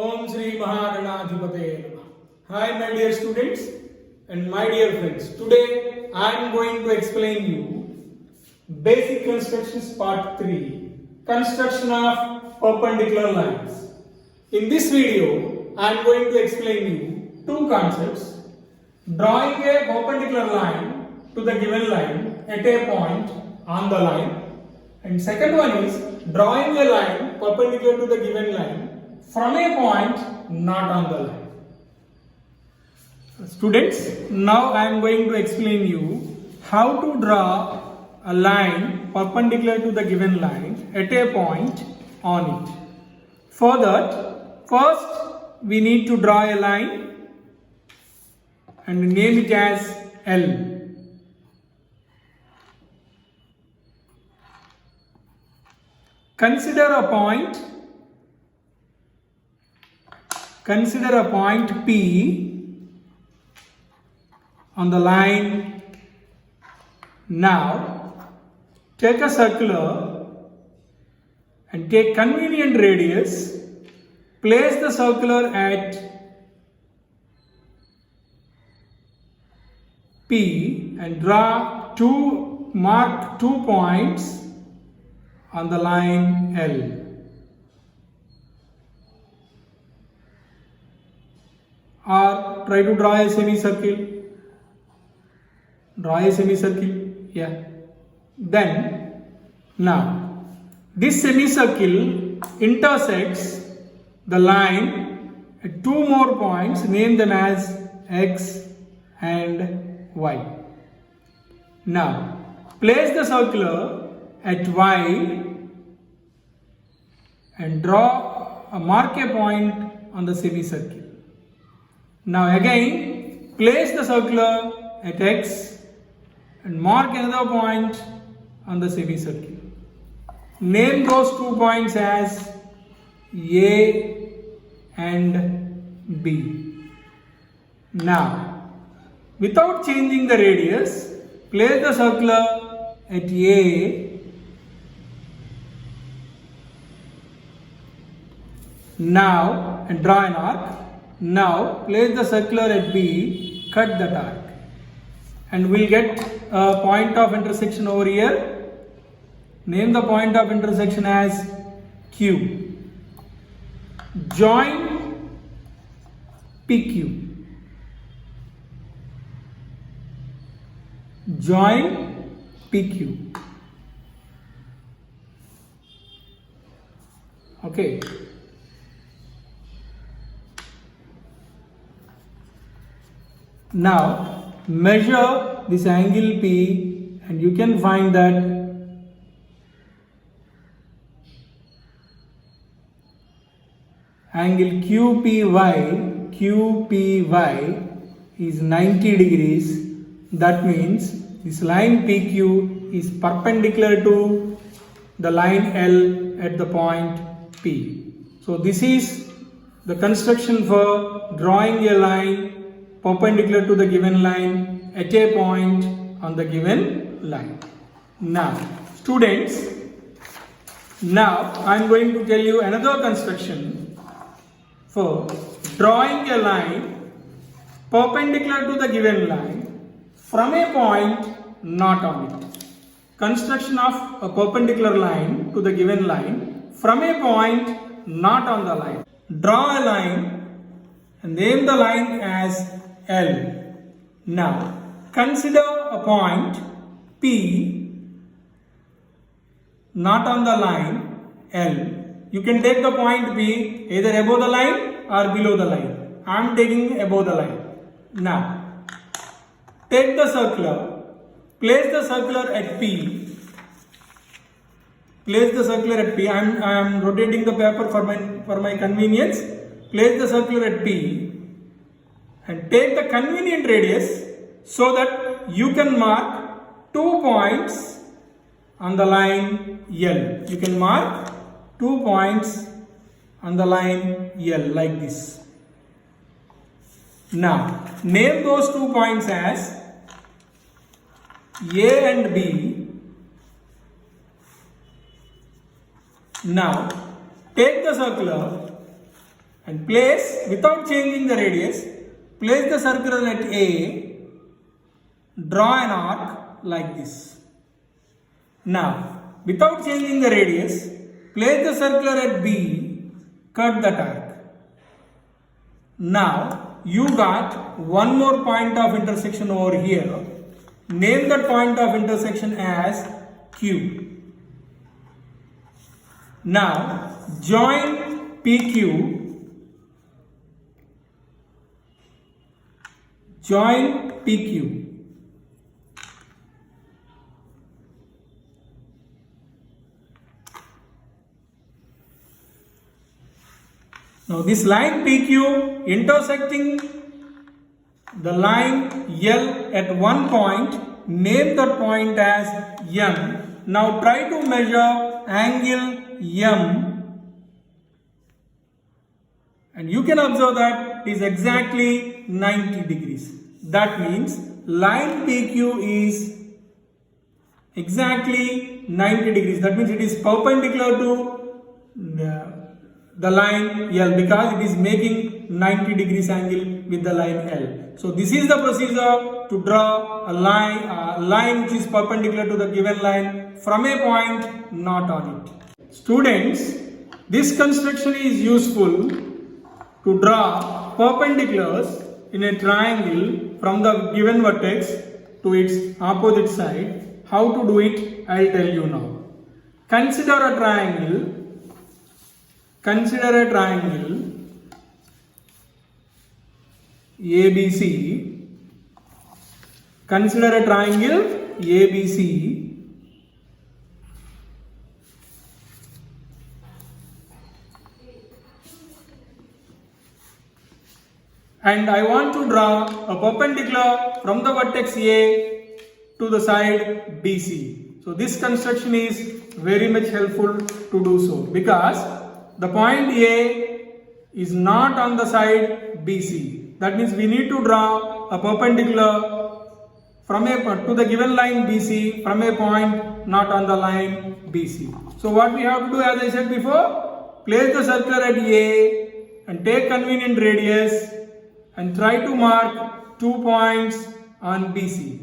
Om Shri Mahaganathipate Namaha. Hi my dear students and my dear friends. Today I am going to explain you basic constructions part 3, construction of perpendicular lines. In this video I am going to explain you two concepts: drawing a perpendicular line to the given line at a point on the line, and second one is drawing a line perpendicular to the given line from a point not on the line. Students, now I am going to explain you how to draw a line perpendicular to the given line at a point on it. For that, first we need to draw a line and name it as L. Consider a point P on the line. Now take a circular and take convenient radius. Place the circular at P and mark 2 points on the line L. Or try to draw a semicircle. Yeah. Then, now, this semicircle intersects the line at 2 more points, name them as X and Y. Now, place the circular at Y and mark a point on the semicircle. Now again, place the circular at X and mark another point on the semicircle. Name those 2 points as A and B. Now, without changing the radius, place the circular at A. Now, and draw an arc. Now, place the circular at B, cut that arc, and we'll get a point of intersection over here. Name the point of intersection as Q. Join PQ. Join PQ. Okay. Now measure this angle P and you can find that angle QPY is 90 degrees. That means this line PQ is perpendicular to the line L at the point P. So this is the construction for drawing a line perpendicular to the given line at a point on the given line. Now, students, now I am going to tell you another construction for drawing a line perpendicular to the given line from a point not on it. Construction of a perpendicular line to the given line from a point not on the line. Draw a line and name the line as L. Now, consider a point P not on the line L. You can take the point P either above the line or below the line. I am taking above the line. Now, take the circular, place the circular at P. Place the circular at P. I am rotating the paper for my convenience. Place the circular at P and take the convenient radius so that you can mark 2 points on the line L. You can mark 2 points on the line L like this. Now, name those 2 points as A and B. Now, take the circular and place, without changing the radius, place the circle at A, draw an arc like this. Now, without changing the radius, place the circular at B, cut that arc. Now, you got one more point of intersection over here. Name that point of intersection as Q. Now, join PQ. Join PQ. Now this line PQ intersecting the line L at one point, name that point as M. Now try to measure angle M, and you can observe that it is exactly 90 degrees. That means line PQ is exactly 90 degrees. That means it is perpendicular to the line L, because it is making 90 degrees angle with the line L. So this is the procedure to draw a line which is perpendicular to the given line from a point not on it. Students, this construction is useful to draw perpendiculars in a triangle from the given vertex to its opposite side. How to do it, I will tell you now. Consider a triangle ABC. Consider a triangle ABC. And I want to draw a perpendicular from the vertex A to the side BC. So this construction is very much helpful to do so, because the point A is not on the side BC. That means we need to draw a perpendicular to the given line BC from a point not on the line BC. So what we have to do, as I said before, place the circular at A and take convenient radius and try to mark 2 points on BC.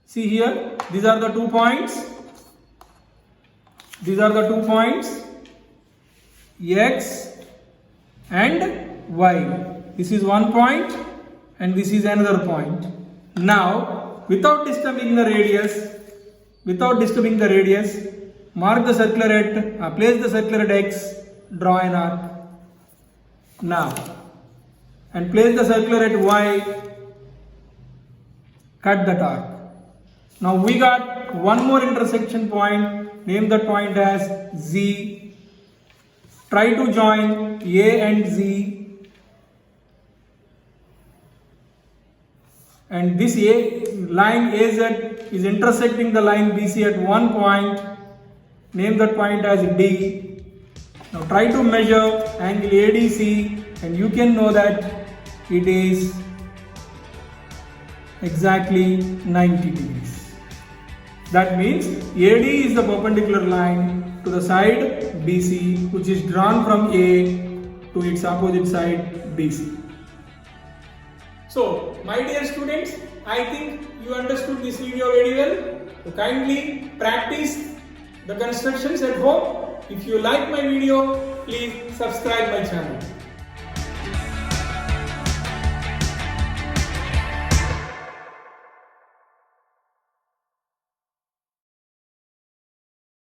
See here, these are the 2 points. These are the 2 points, X and Y. This is one point and this is another point. Now, without disturbing the radius, mark the circular at, place the circular at X, draw an arc. Now, and place the circular at Y, cut that arc. Now we got one more intersection point, name that point as Z. Try to join A and Z, and this line AZ is intersecting the line BC at one point, name that point as D. Now try to measure angle ADC, and you can know that it is exactly 90 degrees. That means AD is the perpendicular line to the side BC, which is drawn from A to its opposite side BC. So, my dear students, I think you understood this video very well. So kindly practice the constructions at home. If you like my video, please subscribe my channel.